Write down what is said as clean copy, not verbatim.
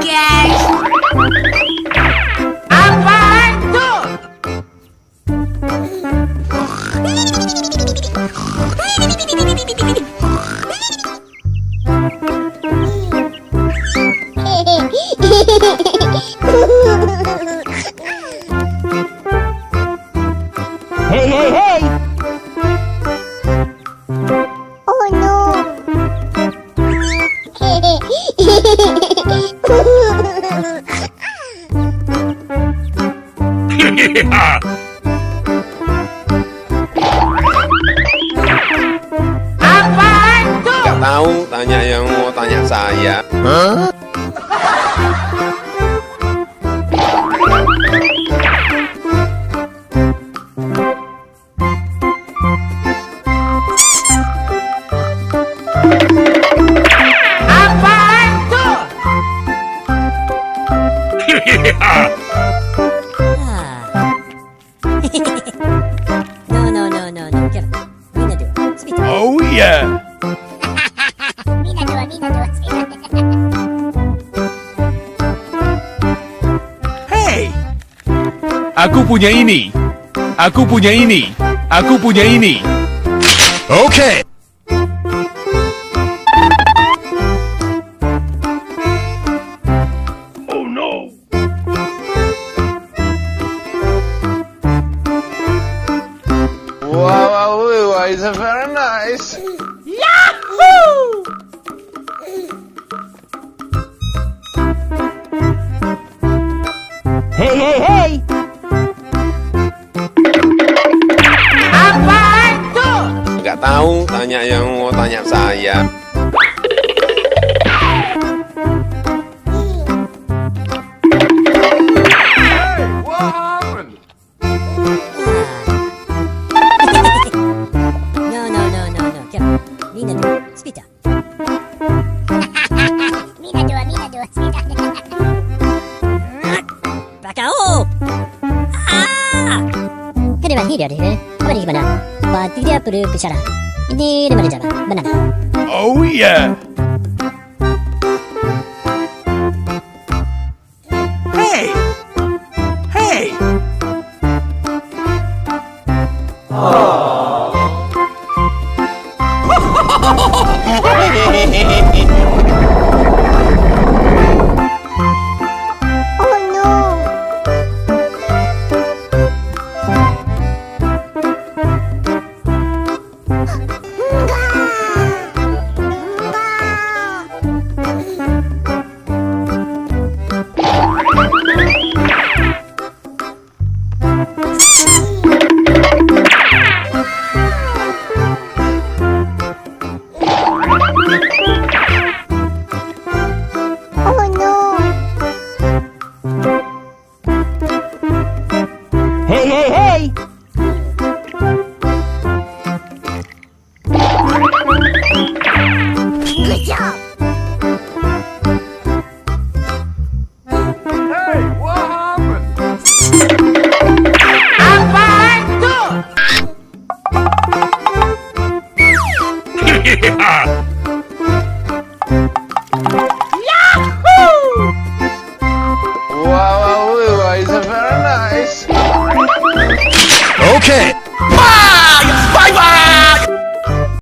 guys. Apaan tuh? Hey, hey, hey! Oh no! Apaan tuh? Nggak tahu, tanya yang mau tanya saya. Hah? Apaan tuh? No. Kepiting. Minadu. Spita. Oh yeah. Minadu, Hey. Aku punya ini. Aku punya ini. Aku punya ini. Okay. Oh no. Wow, it's very nice. Yahoo! Hey, hey, hey! Apaan tuh? Nggak tahu, tanya yang mau tanya saya. No. Kepiting. Minadu. Spita. Minadu, spita. Bakao! Kalian hidup, apa di mana? Batu dia perlu bicara. Ini di mana jalan? Banana. Oh yeah. Hey. Hey. Oh no! Oh no! Hey, hey, hey! Good job! Apaan tuh?